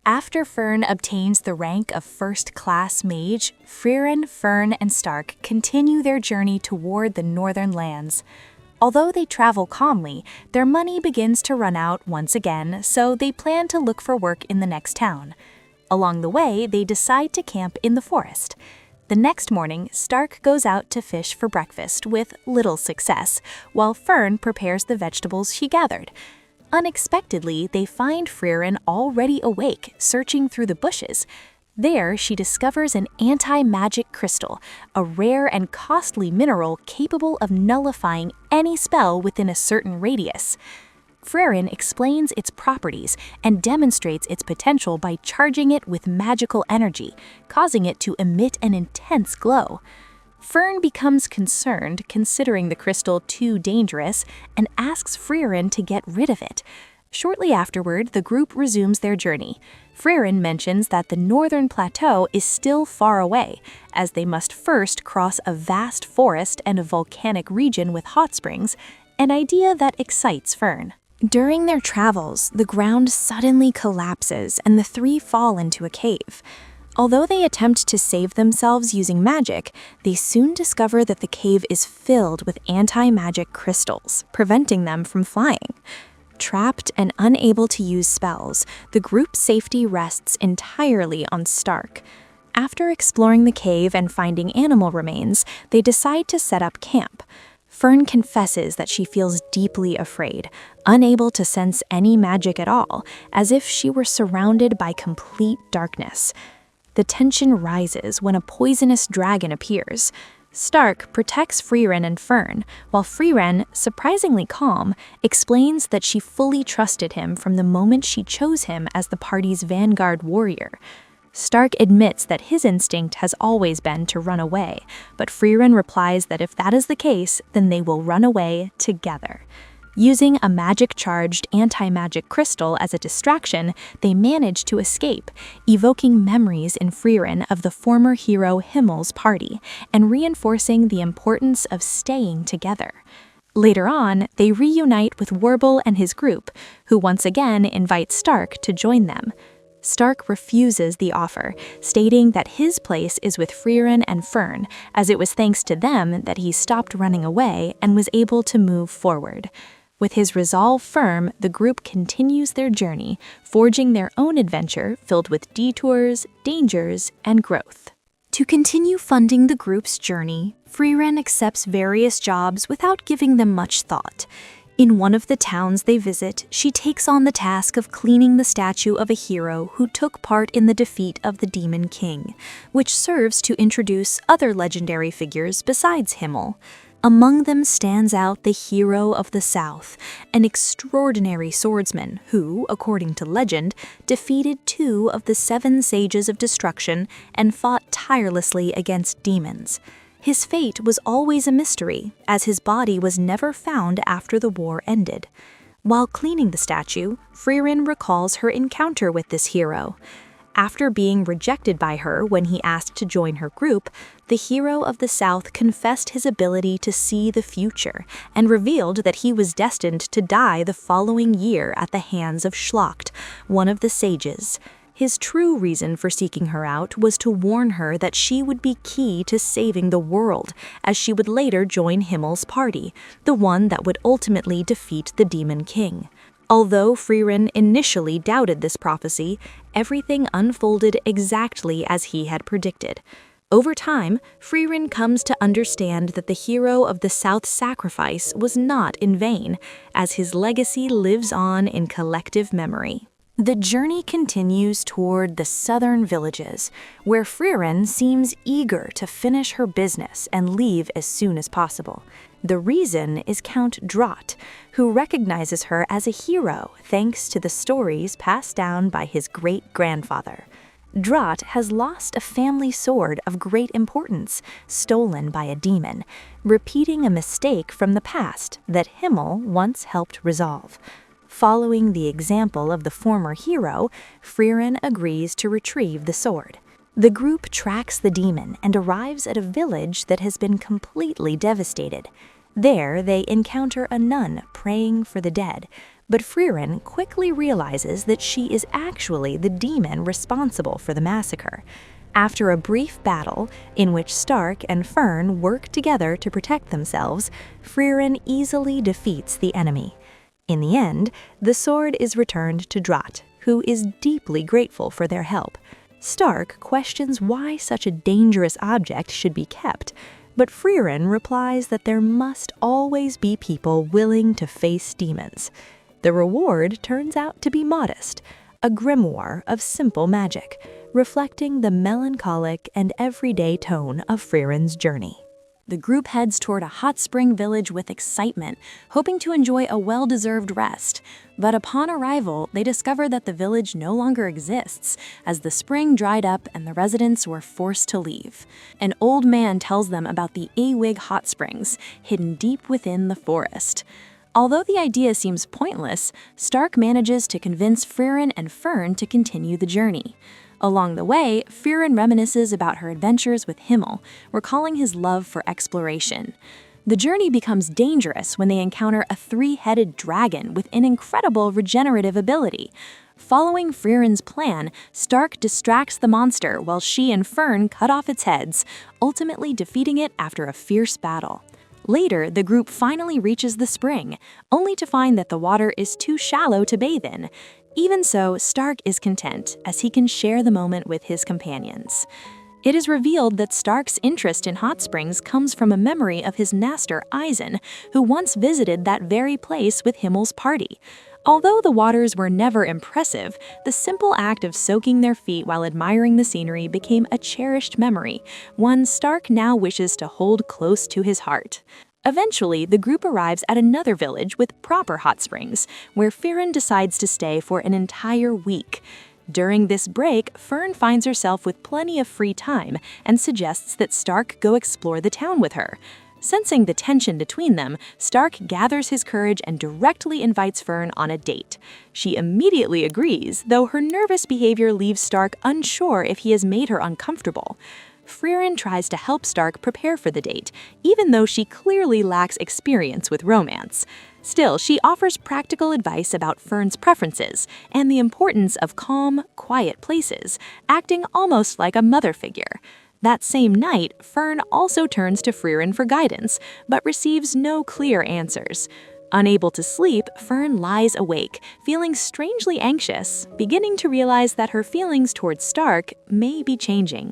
After Fern obtains the rank of first-class mage, Frieren, Fern, and Stark continue their journey toward the northern lands. Although they travel calmly, their money begins to run out once again, so they plan to look for work in the next town. Along the way, they decide to camp in the forest. The next morning, Stark goes out to fish for breakfast with little success, while Fern prepares the vegetables she gathered. Unexpectedly, they find Frieren already awake, searching through the bushes. There, she discovers an anti-magic crystal, a rare and costly mineral capable of nullifying any spell within a certain radius. Frieren explains its properties and demonstrates its potential by charging it with magical energy, causing it to emit an intense glow. Fern becomes concerned, considering the crystal too dangerous, and asks Frieren to get rid of it. Shortly afterward, the group resumes their journey. Frieren mentions that the northern plateau is still far away, as they must first cross a vast forest and a volcanic region with hot springs, an idea that excites Fern. During their travels, the ground suddenly collapses and the three fall into a cave. Although they attempt to save themselves using magic, they soon discover that the cave is filled with anti-magic crystals, preventing them from flying. Trapped and unable to use spells, the group's safety rests entirely on Stark. After exploring the cave and finding animal remains, they decide to set up camp. Fern confesses that she feels deeply afraid, unable to sense any magic at all, as if she were surrounded by complete darkness. The tension rises when a poisonous dragon appears. Stark protects Frieren and Fern, while Frieren, surprisingly calm, explains that she fully trusted him from the moment she chose him as the party's vanguard warrior. Stark admits that his instinct has always been to run away, but Frieren replies that if that is the case, then they will run away together. Using a magic-charged anti-magic crystal as a distraction, they manage to escape, evoking memories in Frieren of the former hero Himmel's party, and reinforcing the importance of staying together. Later on, they reunite with Warble and his group, who once again invite Stark to join them. Stark refuses the offer, stating that his place is with Frieren and Fern, as it was thanks to them that he stopped running away and was able to move forward. With his resolve firm, the group continues their journey, forging their own adventure filled with detours, dangers, and growth. To continue funding the group's journey, Frieren accepts various jobs without giving them much thought. In one of the towns they visit, she takes on the task of cleaning the statue of a hero who took part in the defeat of the Demon King, which serves to introduce other legendary figures besides Himmel. Among them stands out the hero of the South, an extraordinary swordsman who, according to legend, defeated 2 of the 7 sages of destruction and fought tirelessly against demons. His fate was always a mystery, as his body was never found after the war ended. While cleaning the statue, Frieren recalls her encounter with this hero. After being rejected by her when he asked to join her group, the hero of the South confessed his ability to see the future and revealed that he was destined to die the following year at the hands of Schlacht, one of the sages. His true reason for seeking her out was to warn her that she would be key to saving the world, as she would later join Himmel's party, the one that would ultimately defeat the Demon King. Although Frieren initially doubted this prophecy, everything unfolded exactly as he had predicted. Over time, Frieren comes to understand that the hero of the South's sacrifice was not in vain, as his legacy lives on in collective memory. The journey continues toward the southern villages, where Frieren seems eager to finish her business and leave as soon as possible. The reason is Count Drott, who recognizes her as a hero thanks to the stories passed down by his great-grandfather. Drott has lost a family sword of great importance, stolen by a demon, repeating a mistake from the past that Himmel once helped resolve. Following the example of the former hero, Frieren agrees to retrieve the sword. The group tracks the demon and arrives at a village that has been completely devastated. There, they encounter a nun praying for the dead, But Frieren quickly realizes that she is actually the demon responsible for the massacre. After a brief battle, in which Stark and Fern work together to protect themselves, Frieren easily defeats the enemy. In the end, the sword is returned to Drat, who is deeply grateful for their help. Stark questions why such a dangerous object should be kept, but Frieren replies that there must always be people willing to face demons. The reward turns out to be modest, a grimoire of simple magic, reflecting the melancholic and everyday tone of Frieren's journey. The group heads toward a hot spring village with excitement, hoping to enjoy a well-deserved rest. But upon arrival, they discover that the village no longer exists, as the spring dried up and the residents were forced to leave. An old man tells them about the Awig hot springs, hidden deep within the forest. Although the idea seems pointless, Stark manages to convince Frieren and Fern to continue the journey. Along the way, Frieren reminisces about her adventures with Himmel, recalling his love for exploration. The journey becomes dangerous when they encounter a three-headed dragon with an incredible regenerative ability. Following Frieren's plan, Stark distracts the monster while she and Fern cut off its heads, ultimately defeating it after a fierce battle. Later, the group finally reaches the spring, only to find that the water is too shallow to bathe in. Even so, Stark is content, as he can share the moment with his companions. It is revealed that Stark's interest in hot springs comes from a memory of his Naster Eisen, who once visited that very place with Himmel's party. Although the waters were never impressive, the simple act of soaking their feet while admiring the scenery became a cherished memory, one Stark now wishes to hold close to his heart. Eventually, the group arrives at another village with proper hot springs, where Frieren decides to stay for an entire week. During this break, Fern finds herself with plenty of free time and suggests that Stark go explore the town with her. Sensing the tension between them, Stark gathers his courage and directly invites Fern on a date. She immediately agrees, though her nervous behavior leaves Stark unsure if he has made her uncomfortable. Frieren tries to help Stark prepare for the date, even though she clearly lacks experience with romance. Still, she offers practical advice about Fern's preferences and the importance of calm, quiet places, acting almost like a mother figure. That same night, Fern also turns to Frieren for guidance, but receives no clear answers. Unable to sleep, Fern lies awake, feeling strangely anxious, beginning to realize that her feelings towards Stark may be changing.